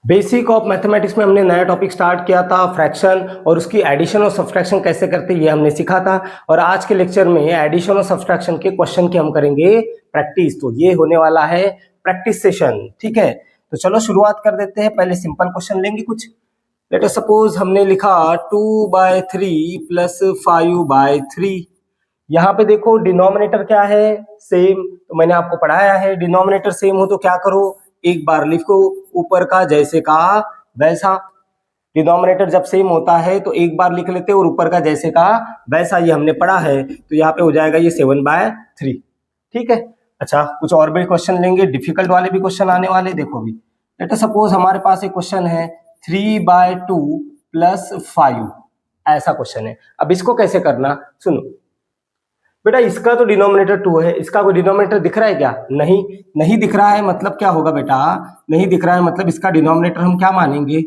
Basic of mathematics में हमने नया टॉपिक स्टार्ट किया था फ्रैक्शन और उसकी एडिशन और सब्सट्रैक्शन कैसे करते हैं ये हमने सीखा था। और आज के लेक्चर में एडिशन और सब्सट्रैक्शन के क्वेश्चन की हम करेंगे प्रैक्टिस। तो ये होने वाला है प्रैक्टिस सेशन, ठीक है। तो चलो शुरुआत कर देते हैं। पहले सिंपल क्वेश्चन लेंगे कुछ। लेट अस सपोज हमने लिखा 2/3 प्लस 5/3। यहाँ पे देखो डिनोमिनेटर क्या है, सेम। तो मैंने आपको पढ़ाया है डिनोमिनेटर सेम हो तो क्या करो, एक बार लिखो ऊपर का जैसे का वैसा। डिनोमिनेटर जब सेम होता है तो एक बार लिख लेते और ऊपर का जैसे का वैसा, ये हमने पढ़ा है। तो यहाँ पे हो जाएगा ये 7/3, ठीक है। अच्छा, कुछ और भी क्वेश्चन लेंगे, डिफिकल्ट वाले भी क्वेश्चन आने वाले। देखो भी लेट अस सपोज हमारे पास एक क्वेश्चन है 3/2 प्लस 5, ऐसा क्वेश्चन है। अब इसको कैसे करना, सुनो बेटा। इसका तो डिनोमिनेटर 2 है, इसका कोई डिनोमिनेटर दिख रहा है क्या? नहीं, नहीं दिख रहा है। मतलब क्या होगा बेटा, नहीं दिख रहा है मतलब इसका डिनोमिनेटर हम क्या मानेंगे,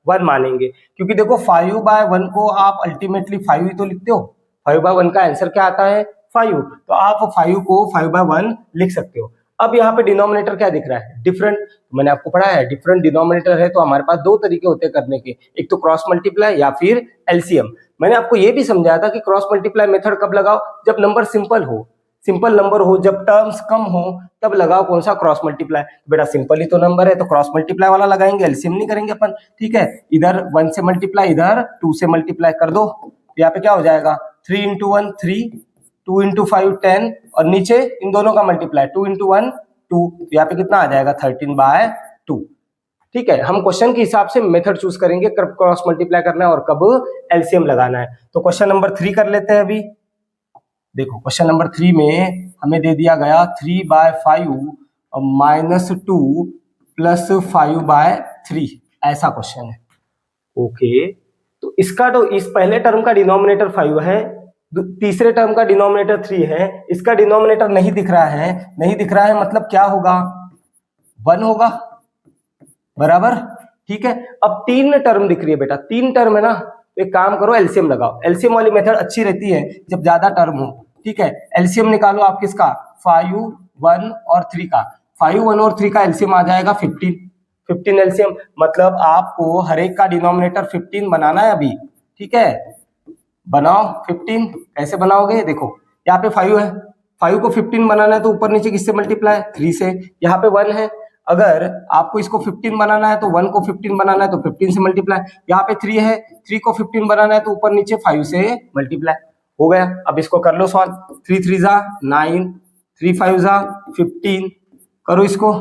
1 मानेंगे। क्योंकि देखो 5/1 को आप अल्टीमेटली 5 ही तो लिखते हो। 5/1 का आंसर क्या आता है, 5। तो आप 5 को 5/1 लिख सकते हो। अब यहाँ पे डिनोमिनेटर क्या दिख रहा है, डिफरेंट। तो मैंने आपको पढ़ाया है डिफरेंट डिनोमिनेटर है तो हमारे पास दो तरीके होते हैं करने के, एक तो क्रॉस मल्टीप्लाई या फिर एलसीएम। मैंने आपको ये भी समझाया था कि क्रॉस मल्टीप्लाई मेथड कब लगाओ, जब नंबर सिंपल हो, सिंपल नंबर हो, जब टर्म्स कम हो तब लगाओ कौन सा, क्रॉस मल्टीप्लाई। बेटा सिंपल ही तो नंबर है तो क्रॉस मल्टीप्लाई वाला लगाएंगे, एलसीएम नहीं करेंगे अपन, ठीक है। इधर 1 से मल्टीप्लाई, इधर 2 से मल्टीप्लाई कर दो। तो यहाँ पे क्या हो जाएगा, 3 × 1 3, 2 × 5 10, और नीचे इन दोनों का मल्टीप्लाई 2 × 1 2। तो यहाँ पे कितना आ जाएगा 13/2, ठीक है। हम क्वेश्चन के हिसाब से मेथड चूज करेंगे, कब क्रॉस मल्टीप्लाई करना है और कब एलसीएम लगाना है। तो क्वेश्चन नंबर 3 कर लेते हैं अभी। देखो क्वेश्चन नंबर 3 में हमें दे दिया गया 3/5 - 2 प्लस 5/3, ऐसा क्वेश्चन है। ओके, तो इसका तो इस पहले टर्म का डिनोमिनेटर 5 है, तीसरे टर्म का डिनोमिनेटर 3 है। इसका डिनोमिनेटर नहीं दिख रहा है, नहीं दिख रहा है मतलब क्या होगा, 1 होगा, बराबर, ठीक है। अब 3 टर्म दिख रही है बेटा, 3 टर्म है ना, तो एक काम करो एलसीएम लगाओ। एलसीएम वाली मेथड अच्छी रहती है जब ज्यादा टर्म हो, ठीक है। एलसीएम निकालो आप किसका, 5 1 और 3 का। 5 1 और 3 का एलसीएम आ जाएगा 15 एलसीएम। मतलब आपको हर एक का डिनोमिनेटर 15 बनाना है अभी, ठीक है। बनाओ 15, कैसे बनाओगे, देखो यहाँ पे 5 है, 5 को 15 बनाना है तो ऊपर नीचे किससे मल्टीप्लाई, 3 से। यहाँ पे 1 है, अगर आपको इसको 15 बनाना है तो 1 को 15 बनाना है तो 15 से मल्टीप्लाई। यहाँ पे 3 है, 3 को 15 बनाना है तो ऊपर नीचे 5 से मल्टीप्लाई। हो गया, अब इसको कर लो सॉल्व। 3 3 जा 9, 3 5 जा 15, करो इसको।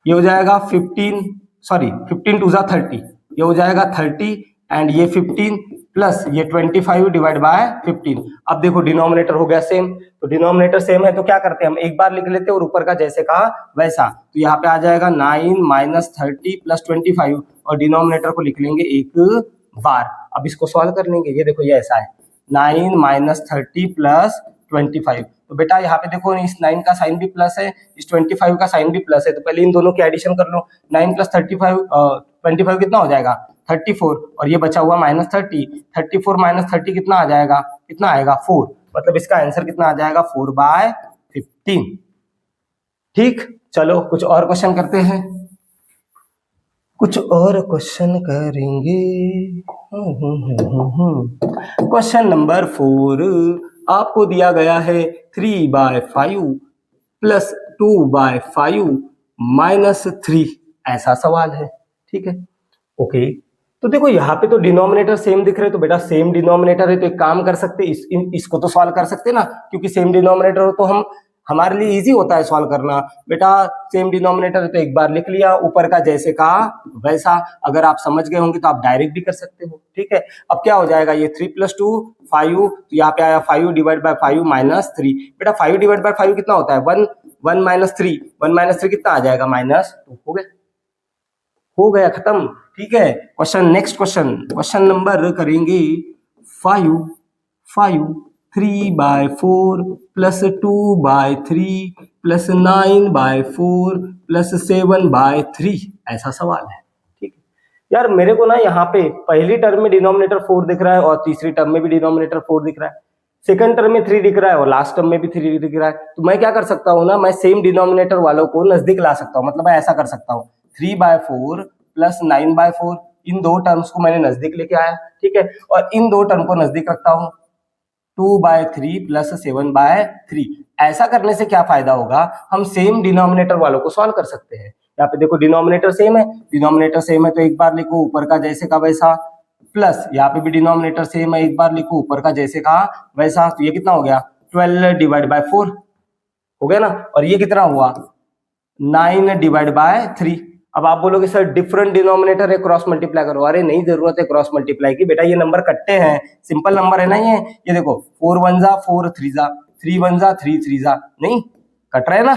ये हो जाएगा 15, सॉरी 15 2 जा 30, ये हो जाएगा 30 एंड ये 15 प्लस ये 25/15। अब देखो डिनोमिनेटर हो गया सेम, तो डिनोमिनेटर सेम है तो क्या करते हैं हम, एक बार लिख लेते हैं और ऊपर का जैसे का वैसा। तो यहाँ पे आ जाएगा 9 - 30 + 25 और डिनोमिनेटर को लिख लेंगे एक बार। अब इसको सॉल्व कर लेंगे। ये देखो ये ऐसा है 9 - 30 + 25। तो बेटा यहाँ पे देखो इस 9 का साइन भी प्लस है, इस 25 का साइन भी प्लस है, तो पहले इन दोनों की एडिशन कर लो। 9 + 35 25 कितना हो जाएगा 34, और ये बचा हुआ -30, 34 - 30 कितना आ जाएगा, कितना आएगा 4। मतलब इसका आंसर कितना आ जाएगा 4/15, ठीक। चलो कुछ और क्वेश्चन करते हैं, कुछ और क्वेश्चन करेंगे। क्वेश्चन नंबर 4 आपको दिया गया है 3/5 प्लस 2/5 - 3, ऐसा सवाल है, ठीक है। ओके, तो देखो यहाँ पे तो डिनोमिनेटर सेम दिख रहे, तो बेटा सेम डिनोमिनेटर है तो एक काम कर सकते, इसको तो सॉल्व कर सकते ना, क्योंकि सेम डिनोमिनेटर हो तो हम हमारे लिए इजी होता है सॉल्व करना। बेटा सेम डिनोमिनेटर है तो एक बार लिख लिया, ऊपर का जैसे का वैसा। अगर आप समझ गए होंगे तो आप डायरेक्ट भी कर सकते हो, ठीक है। अब क्या हो जाएगा, ये 3 + 2 5, तो यहाँ पे आया 5/5 - 3। बेटा 5/5 कितना होता है 1, 1 - 3, 1 - 3 कितना आ जाएगा -2। हो गया, हो गया, खत्म, ठीक है। Question, next question, question number करेंगे 5 3/4 प्लस 2/3 प्लस 9/4 प्लस 7/3, ऐसा सवाल है, ठीक है। यार मेरे को ना यहाँ पे पहली टर्म में डिनोमिनेटर 4 दिख रहा है और तीसरी टर्म में भी डिनोमिनेटर 4 दिख रहा है, सेकंड टर्म में 3 दिख रहा है और लास्ट टर्म में भी 3 दिख रहा है। तो मैं क्या कर सकता हूँ ना, मैं सेम डिनोमिनेटर वालों को नजदीक ला सकता हूँ। मतलब मैं ऐसा कर सकता हूँ 3/4 प्लस 9/4, इन दो टर्म्स को मैंने नजदीक लेके आया, ठीक है, और इन दो टर्म को नजदीक रखता हूं, 2/3 प्लस 7/3। ऐसा करने से क्या फायदा होगा, हम सेम डिनोमिनेटर वालों को सॉल्व कर सकते हैं। यहाँ पे देखो डिनोमिनेटर सेम है तो एक बार लिखो ऊपर का जैसे का वैसा, प्लस यहाँ पे भी डिनोमिनेटर सेम है, एक बार लिखो ऊपर का जैसे का वैसा, तो ये कितना हो गया 12/4 हो गया ना, और ये कितना हुआ 9/3। अब आप बोलोगे सर डिफरेंट डिनोमिनेटर है, क्रॉस मल्टीप्लाई करो। अरे नहीं जरूरत है क्रॉस मल्टीप्लाई की बेटा, ये नंबर कट्टे हैं, सिंपल नंबर है ना ये देखो 4 1 जा 4 3 जा 3 1 जा 3 3 जा, नहीं कट रहे ना,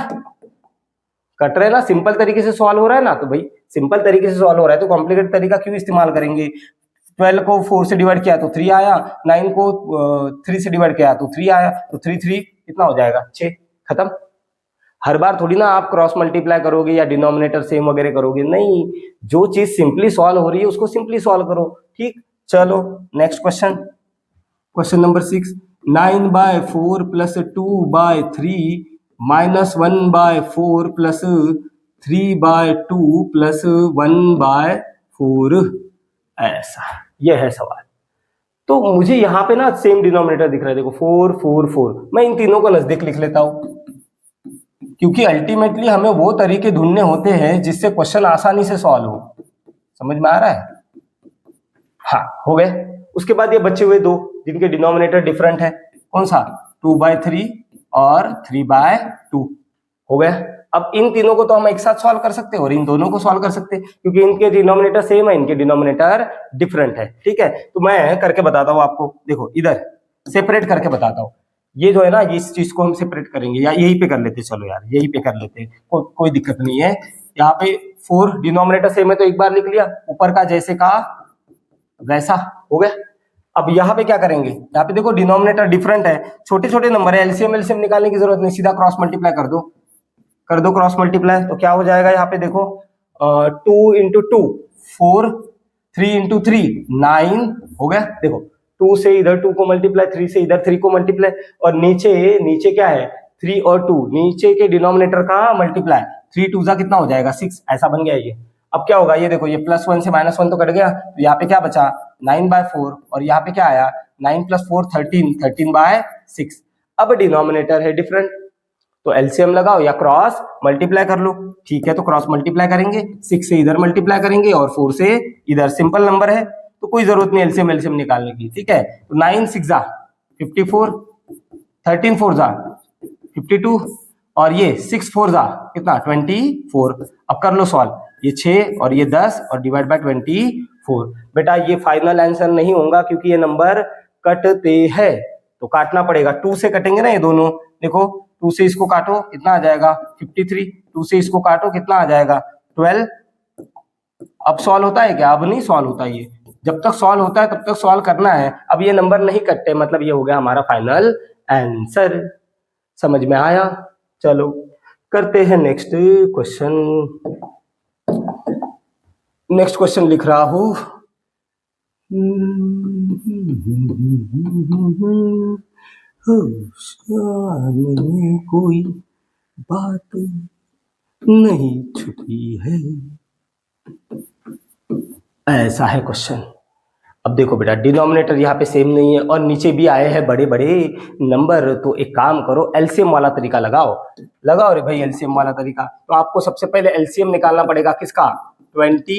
कट रहे ना, सिंपल तरीके से सॉल्व हो रहा है ना। तो भाई सिंपल तरीके से सॉल्व हो रहा है तो कॉम्प्लिकेटेड तरीका क्यों इस्तेमाल करेंगे। 12 को 4 से डिवाइड किया तो 3 आया, 9 को 3 से डिवाइड किया तो 3 आया, तो 3 3 कितना हो जाएगा 6, खत्म। हर बार थोड़ी ना आप क्रॉस मल्टीप्लाई करोगे या डिनोमिनेटर सेम वगैरह करोगे, नहीं, जो चीज सिंपली सॉल्व हो रही है उसको सिंपली सॉल्व करो, ठीक। चलो next question, question number 6, 9/4 plus 2/3 minus 1/4 plus 3/2 plus 1/4, ऐसा ये है सवाल। तो मुझे यहाँ पे ना सेम डिनोमिनेटर दिख रहा है, देखो 4 4 4, मैं इन तीनों को नजदीक लिख लेता हूं, क्योंकि अल्टीमेटली हमें वो तरीके ढूंढने होते हैं जिससे क्वेश्चन आसानी से सॉल्व हो। समझ में आ रहा है, हाँ हो गए। उसके बाद ये बचे हुए दो जिनके डिनोमिनेटर डिफरेंट है, कौन सा 2/3 और 3/2 हो गया। अब इन तीनों को तो हम एक साथ सॉल्व कर सकते हैं और इन दोनों को सॉल्व कर सकते हैं, क्योंकि इनके डिनोमिनेटर सेम है, इनके डिनोमिनेटर डिफरेंट है, ठीक है। तो मैं करके बताता हूँ आपको, देखो इधर सेपरेट करके बताता हूँ। ये जो है ना, इस चीज को हम सेपरेट करेंगे या यहीं पे कर लेते, चलो यार यहीं पे कर लेते, कोई दिक्कत नहीं है। यहाँ पे 4 डिनोमिनेटर सेम है तो एक बार लिख लिया, ऊपर का जैसे का वैसा हो गया। अब यहाँ पे क्या करेंगे, यहाँ पे देखो डिनोमिनेटर डिफरेंट है, छोटे छोटे नंबर है, एलसीएम एलसीएम निकालने की जरूरत नहीं, सीधा क्रॉस मल्टीप्लाई कर दो क्रॉस मल्टीप्लाई। तो क्या हो जाएगा यहाँ पे देखो 2 × 2 4, 3 × 3 9 हो गया। देखो 2 से इधर 2 को मल्टीप्लाई, 3 से इधर 3 को मल्टीप्लाई, और नीचे क्या है 3 और 2, नीचे के डिनोमिनेटर का मल्टीप्लाई, 3 2 जा कितना हो जाएगा 6, ऐसा बन गया ये। अब क्या होगा, ये देखो ये +1 से -1 तो कट गया, तो यहाँ पे क्या बचा 9/4, और यहाँ पे क्या आया 9 + 4 13, 13/6। अब डिनोमिनेटर है डिफरेंट, तो एलसीएम लगाओ या क्रॉस मल्टीप्लाई कर लो, ठीक है। तो क्रॉस मल्टीप्लाई करेंगे, 6 से इधर मल्टीप्लाई करेंगे और 4 से इधर, सिंपल नंबर है तो कोई जरूरत नहीं एलसीएम एलसीएम निकालने की, ठीक है। तो 9 6 जा 54, 13 4 जा 52, और ये 6 4 जा कितना 24। अब कर लो सॉल्व, ये 6 और ये 10 और डिवाइड बाय 24। बेटा ये फाइनल आंसर नहीं होगा क्योंकि ये नंबर कटते हैं, तो काटना पड़ेगा, 2 से कटेंगे ना ये दोनों। देखो 2 से इसको काटो कितना आ जाएगा 53, 2 से इसको काटो कितना आ जाएगा 12। अब सॉल्व होता है क्या, अब नहीं सॉल्व होता, ये जब तक सॉल्व होता है तब तक सॉल्व करना है। अब ये नंबर नहीं कटते, मतलब ये हो गया हमारा फाइनल आंसर। समझ में आया, चलो करते हैं नेक्स्ट क्वेश्चन। नेक्स्ट क्वेश्चन लिख रहा हूं, सामने कोई बात नहीं छुपी है, ऐसा है क्वेश्चन। अब देखो बेटा डिनोमिनेटर यहाँ पे सेम नहीं है और नीचे भी आए हैं बड़े बड़े नंबर, तो एक काम करो एलसीएम वाला तरीका लगाओ रे भाई, एलसीएम वाला तरीका। तो आपको सबसे पहले एलसीएम निकालना पड़ेगा किसका 20,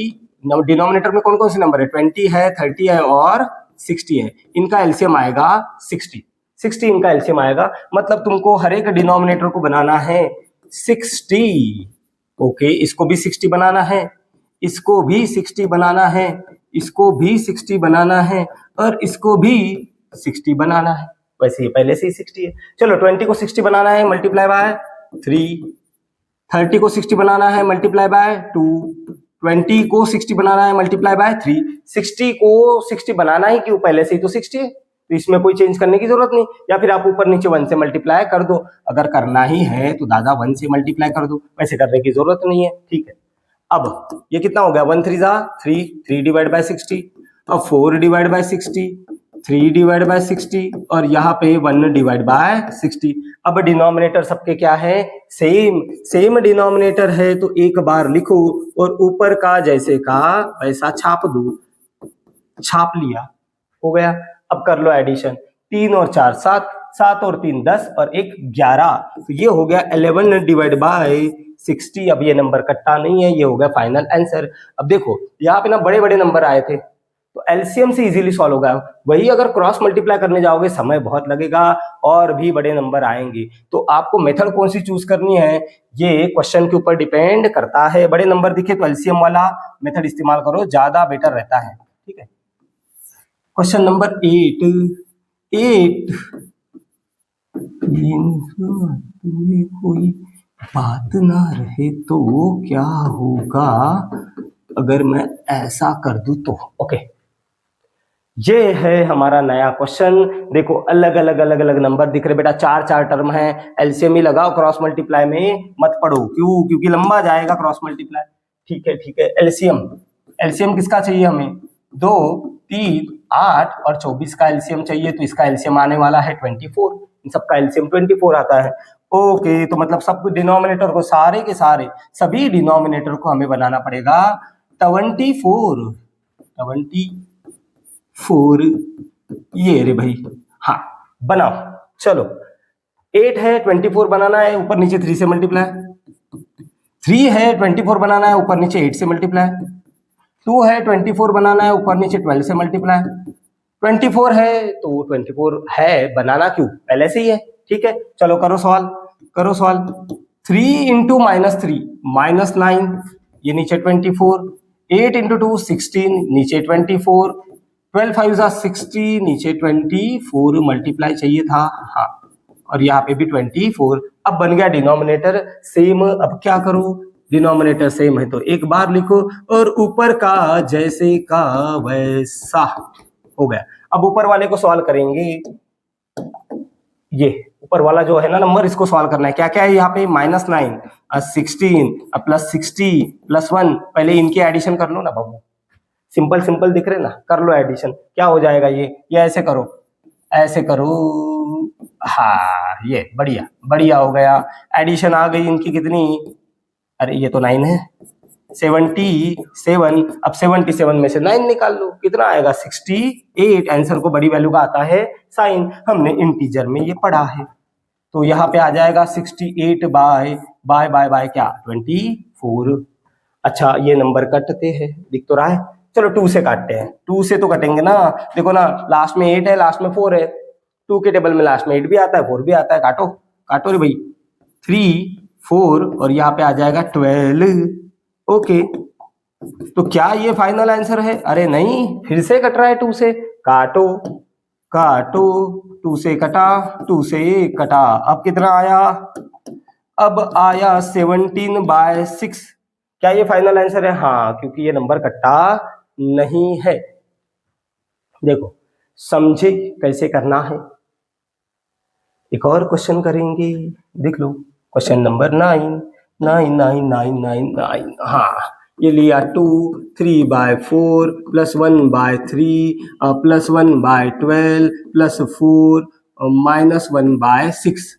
डिनोमिनेटर में कौन कौन से नंबर है 20 है 30 है और 60 है, इनका एलसीएम आएगा 60 इनका एलसीएम आएगा। मतलब तुमको हर एक डिनोमिनेटर को बनाना है 60, ओके। इसको भी 60 बनाना है, इसको भी 60 बनाना है, इसको भी 60 बनाना है और इसको भी 60 बनाना है। वैसे ये पहले से ही 60 है। चलो 20 को 60 बनाना है मल्टीप्लाई बाय 3, 30 को 60 बनाना है मल्टीप्लाई बाय 2, 20 को 60 बनाना है मल्टीप्लाई बाय 3। 60 को 60 बनाना ही क्यों, पहले से ही तो 60 है, तो इसमें कोई चेंज करने की जरूरत नहीं। या फिर आप ऊपर नीचे 1 से मल्टीप्लाई कर दो, अगर करना ही है तो दादा 1 से मल्टीप्लाई कर दो, वैसे करने की जरूरत नहीं है, ठीक है। अब ये कितना हो गया 1 3 जा 3, 3 डिवाइड बाय 60, अब 4 डिवाइड बाय 60, 3 डिवाइड बाय 60 और यहाँ पे 1 डिवाइड बाय 60। अब डिनोमिनेटर सबके क्या है, सेम डिनोमिनेटर है तो एक बार लिखो और ऊपर का जैसे का वैसा छाप दो, छाप लिया, हो गया। अब कर लो एडिशन, 3 और 4 7, 7 और 3 10 और 1 11, तो ये हो गया 11 डिवाइड बाय 60। अब ये नंबर कट्टा नहीं है, ये हो गया फाइनल आंसर। अब देखो यहाँ पे ना बड़े बड़े नंबर आए थे तो एलसीएम से इजीली सॉल्व होगा। वही अगर क्रॉस मल्टीप्लाई करने जाओगे समय बहुत लगेगा और भी बड़े नंबर आएंगे। तो आपको मेथड कौन सी चूज करनी है ये क्वेश्चन के ऊपर डिपेंड करता है। बड़े नंबर दिखे तो एलसीएम वाला मेथड इस्तेमाल करो, ज्यादा बेटर रहता है। ठीक है, क्वेश्चन नंबर 8 कोई बात ना रहे तो क्या होगा अगर मैं ऐसा कर दूं तो। ओके, ये है हमारा नया क्वेश्चन। देखो अलग अलग नंबर दिख रहे बेटा, 4 टर्म है, एलसीएम ही लगाओ, क्रॉस मल्टीप्लाई में मत पढ़ो। क्यों? क्योंकि लंबा जाएगा क्रॉस मल्टीप्लाई। ठीक है, एलसीएम किसका चाहिए हमें? 2 3 8 और 24 का एलसीएम चाहिए, तो इसका एलसीएम आने वाला है 24। इन सबका एलसीएम 24 आता है। ओके, तो मतलब सब डिनोमिनेटर को, सारे के सारे सभी डिनोमिनेटर को हमें बनाना पड़ेगा 24 ये रे भाई। हाँ बनाओ, चलो 8 है 24 बनाना है, ऊपर नीचे 3 से मल्टीप्लाई। 3 है 24 बनाना है, ऊपर नीचे 8 से मल्टीप्लाई। 2 है 24 बनाना है, ऊपर नीचे 12 से मल्टीप्लाई। 24 है तो 24 है, बनाना क्यों, पहले से ही है। ठीक है, चलो करो सॉल्व। 3 इंटू -3 -9, ये नीचे 24। 8 इंटू 2 16, नीचे 24। 12 5 60, नीचे 24 मल्टीप्लाई चाहिए था। हाँ, और यहाँ पे भी 24। अब बन गया डिनोमिनेटर सेम। अब क्या करूं, डिनोमिनेटर सेम है तो एक बार लिखो और ऊपर का जैसे का वैसा, हो गया। अब ऊपर वाले को सॉल्व करेंगे। ये ऊपर वाला जो है ना नंबर, इसको सॉल्व करना है। क्या क्या है यहाँ पे? -9 16 +60 +1। पहले इनकी एडिशन कर लो ना बाबू, सिंपल दिख रहे ना, कर लो एडिशन। क्या हो जाएगा ये ऐसे करो। हाँ, ये बढ़िया हो गया। एडिशन आ गई इनकी कितनी, अरे ये तो 9 है, 77। अब 77 में से 9 निकाल लो, कितना आएगा? 68। आंसर को बड़ी वैल्यू का आता है साइन, हमने इंटीजर में ये पढ़ा है। तो यहाँ पे आ जाएगा 68 बाय क्या 24। अच्छा, ये नंबर कटते हैं, दिख तो रहा है। चलो 2 से काटते हैं, 2 से तो कटेंगे ना। देखो ना, लास्ट में 8 है, लास्ट में 4 है। 2 के टेबल में लास्ट में 8 भी आता है, 4 भी आता है। काटो रे भाई। 3 4 और यहाँ पे आ जाएगा 12। ओके, तो क्या ये फाइनल आंसर है? अरे नहीं, फिर से कट रहा है 2 से। काटो 2 से कटा, 2 से कटा। अब कितना आया? अब आया 17/6। क्या ये फाइनल आंसर है? हाँ, क्योंकि ये नंबर कट्टा नहीं है। देखो समझे कैसे करना है। एक और क्वेश्चन करेंगे, देख लो। Question number 9। हाँ, ये लिया 2 3/4 +1/3 +1/12 +4 -1/6।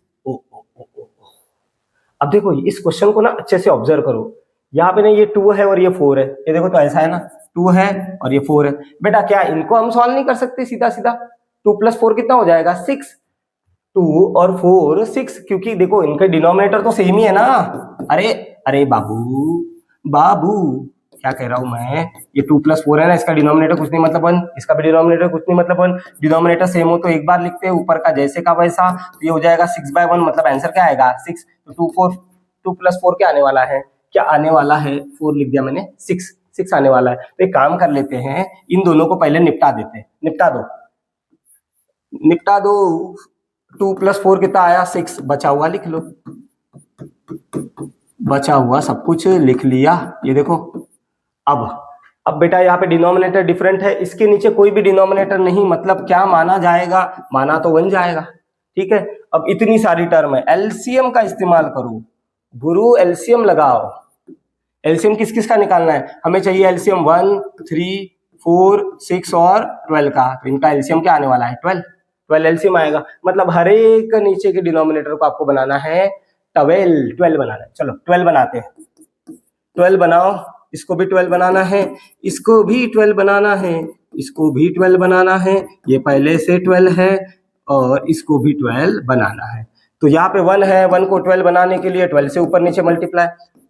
अब देखो इस क्वेश्चन को ना अच्छे से ऑब्जर्व करो। यहाँ पे ना ये 2 है और ये 4 है, ये देखो तो ऐसा है ना, 2 है और ये 4 है। बेटा क्या इनको हम सॉल्व नहीं कर सकते सीधा 2 + 4 कितना हो जाएगा? 6। 2 और 4 6, क्योंकि देखो इनके डिनोमिनेटर तो सेम ही है ना। अरे बाबू क्या कह रहा हूं मैं, ये 2 + 4 है ना, इसका डिनोमिनेटर कुछ नहीं मतलब 1, इसका भी डिनोमिनेटर कुछ नहीं मतलब 1। डिनोमिनेटर सेम हो तो एक बार लिखते हैं, ऊपर का जैसे का वैसा। तो ये हो जाएगा 6/1, मतलब आंसर क्या आएगा? 6। तो 2 + 4 क्या आने वाला है? 4 लिख दिया मैंने, 6 आने वाला है। तो एक काम कर लेते हैं, इन दोनों को पहले निपटा देते हैं। निपटा दो। 2 + 4 कितना आया? 6। बचा हुआ लिख लो, बचा हुआ सब कुछ लिख लिया। ये देखो अब बेटा यहाँ पे डिनोमिनेटर डिफरेंट है, इसके नीचे कोई भी डिनोमिनेटर नहीं, मतलब क्या माना जाएगा? माना तो 1 जाएगा। ठीक है, अब इतनी सारी टर्म है, एलसीएम का इस्तेमाल करो गुरु, एलसीएम लगाओ। एलसीएम किस किस का निकालना है? हमें चाहिए एलसीएम 1 3 4, 6 और 12 का, तो इनका एलसीएम क्या आने वाला है 12 एलसीएम आएगा। मतलब हर एक नीचे के डिनोमिनेटर को आपको बनाना है 12 बनाना है। चलो 12 बनाते हैं, 12 बनाओ, इसको भी 12 बनाना है, इसको भी 12 बनाना है, इसको भी 12 बनाना है, ये पहले से 12 है और इसको भी 12 बनाना है। तो यहाँ पे 1 है, 1 को 12 बनाने के लिए 12 से ऊपर नीचे मल्टीप्लाई,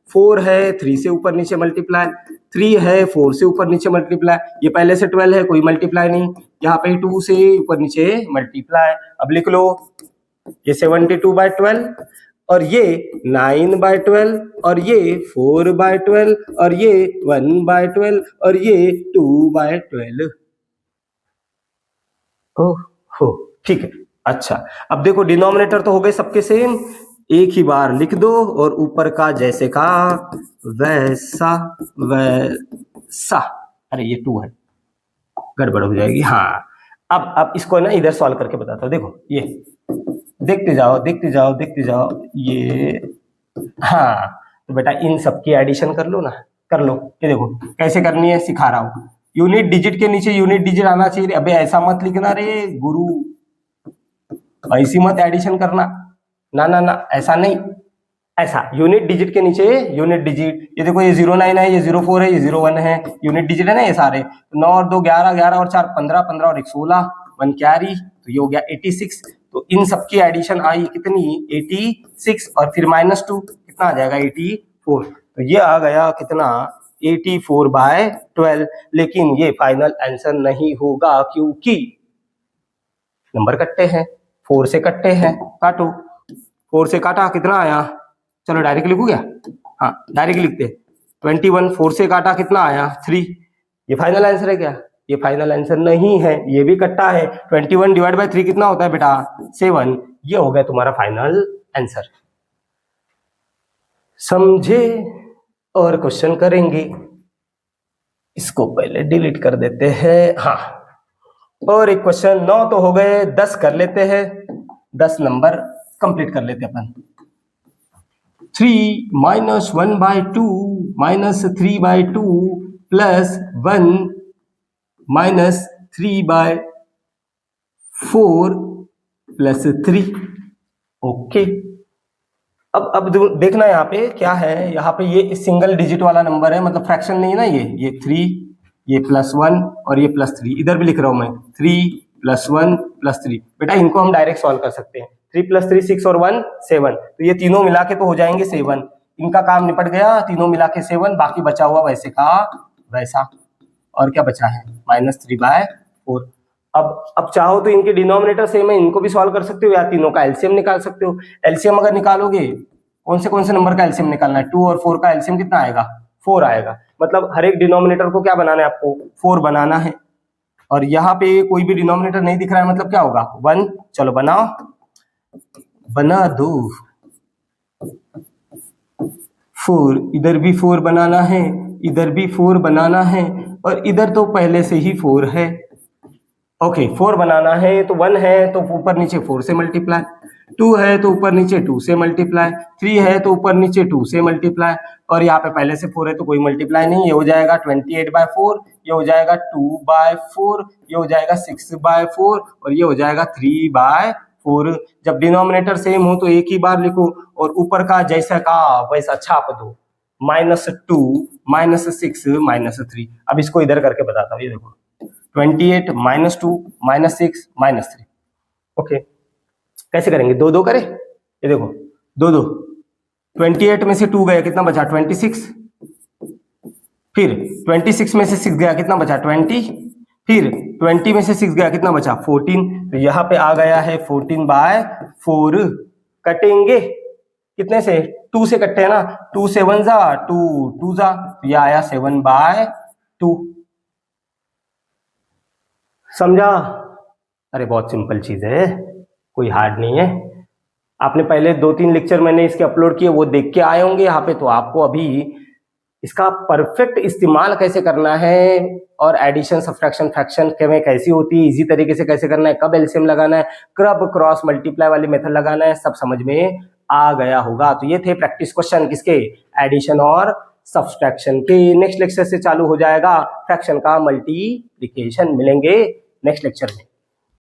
4 है 3 से ऊपर नीचे मल्टीप्लाई, 3 है 4 से ऊपर नीचे मल्टीप्लाई, ये पहले से 12 है कोई मल्टीप्लाई नहीं, यहाँ पे 2 से ऊपर नीचे मल्टीप्लाई। अब लिख लो ये 72/12 और ये 9/12 और ये 4/12 और ये 1/12 और ये 2/12। ओहो ठीक है। अच्छा अब देखो डिनोमिनेटर तो हो गए सबके सेम, एक ही बार लिख दो और ऊपर का जैसे का वैसा वैसा। अरे ये 2 है, गड़बड़ हो जाएगी। हाँ अब इसको ना इधर सॉल्व करके बताता हूँ। देखो ये देखते जाओ देखते जाओ देखते जाओ ये, हाँ तो बेटा इन सबकी एडिशन कर लो ना, कर लो। ये देखो कैसे करनी है सिखा रहा हूँ। यूनिट डिजिट के नीचे यूनिट डिजिट आना चाहिए। अबे ऐसा मत लिखना रे गुरु, ऐसी मत एडिशन करना, ना ना ना ऐसा नहीं, ऐसा यूनिट डिजिट के नीचे यूनिट डिजिट। ये देखो ये 09 है, ये 04 है, ये 01 है, यूनिट डिजिट है ना ये सारे। 9 और 2 11, 11 और 4 15, 15 और 1 16, 1 कैरी, तो ये हो गया 86। तो इन सबकी एडिशन आई कितनी 86 और फिर -2 कितना आ जाएगा 84। तो ये आ गया कितना 84/12। लेकिन ये फाइनल आंसर नहीं होगा क्योंकि नंबर कट्टे हैं, 4 से कट्टे हैं, काटो। 4 से काटा कितना आया, चलो डायरेक्ट लिखू क्या, हाँ डायरेक्ट लिखते। 21 4 से काटा कितना आया 3। ये फाइनल आंसर है क्या, ये फाइनल आंसर नहीं है, ये भी कट्टा है। 21 डिवाइड बाय 3 कितना होता है बेटा 7। ये हो गया तुम्हारा फाइनल आंसर। समझे और क्वेश्चन करेंगे। इसको पहले डिलीट कर देते हैं। हाँ और एक क्वेश्चन 9 तो हो गए, 10 कर लेते हैं, 10 नंबर कंप्लीट कर लेते अपन। 3 - 1/2 - 3/2 प्लस 1 - 3/4 प्लस 3। ओके अब देखना यहाँ पे क्या है, यहाँ पे ये सिंगल डिजिट वाला नंबर है, मतलब फ्रैक्शन नहीं है ना, ये 3, ये +1 और ये +3। इधर भी लिख रहा हूं मैं 3 + 1 + 3। बेटा इनको हम डायरेक्ट सॉल्व कर सकते हैं। 3 + 3 6 और 1 7, तो ये तीनों मिला के तो हो जाएंगे 7। इनका काम निपट गया, तीनों मिला के 7, बाकी बचा हुआ वैसे का वैसा। और क्या बचा है -3/4। अब चाहो तो इनके डिनोमिनेटर सेम है, इनको भी सॉल्व कर सकते हो या तीनों का एलसीएम निकाल सकते हो। एलसीएम अगर निकालोगे कौन से नंबर का एलसीएम निकालना है, 2 और 4 का एलसीएम कितना आएगा 4 आएगा। मतलब हर एक डिनोमिनेटर को क्या बनाना है आपको 4 बनाना है। और यहाँ पे कोई भी डिनोमिनेटर नहीं दिख रहा है, मतलब क्या होगा 1। चलो बनाओ, बना दो 4, इधर भी 4 बनाना है, इधर भी 4 बनाना है और इधर तो पहले से ही 4 है। ओके 4 बनाना है तो 1 है तो ऊपर नीचे 4 से मल्टीप्लाई, 2 है तो ऊपर नीचे 2 से मल्टीप्लाई, 3 है तो ऊपर नीचे 2 से मल्टीप्लाई और यहाँ पे पहले से 4 है तो कोई मल्टीप्लाई नहीं। ये हो जाएगा 28/4, ये हो जाएगा 2/4, ये हो जाएगा 6/4 और ये हो जाएगा 3/4। जब डिनोमिनेटर सेम हो तो एक ही बार लिखो और ऊपर का जैसा का वैसा छाप दो, -2 -6 -3। अब इसको इधर करके बताता हूँ। ये देखो 28 -2 -6 -3। ओके कैसे करेंगे, 2 करें। ये देखो 2 28 में से 2 गया कितना बचा 26, फिर 26 में से 6 गया कितना बचा 20, फिर 20 में से 6 गया कितना बचा 14। तो यहाँ पे आ गया है 14/4। कटेंगे कितने से, 2 से कटते हैं ना, 2 7 जा 2 2 जा, तो यह आया 7/2। समझा। अरे बहुत सिंपल चीज है, कोई हार्ड नहीं है। आपने पहले 2-3 लेक्चर मैंने इसके अपलोड किए, वो देख के आए होंगे यहाँ पे, तो आपको अभी इसका परफेक्ट इस्तेमाल कैसे करना है और एडिशन सब्ट्रैक्शन फ्रैक्शन में कैसी होती है, इजी तरीके से कैसे करना है, कब एलसीएम लगाना है, कब क्रॉस मल्टीप्लाई वाली मेथड लगाना है, सब समझ में आ गया होगा। तो ये थे प्रैक्टिस क्वेश्चन किसके, एडिशन और सब्सट्रैक्शन के। नेक्स्ट लेक्चर से चालू हो जाएगा फ्रैक्शन का मल्टीप्लिकेशन। मिलेंगे नेक्स्ट लेक्चर में।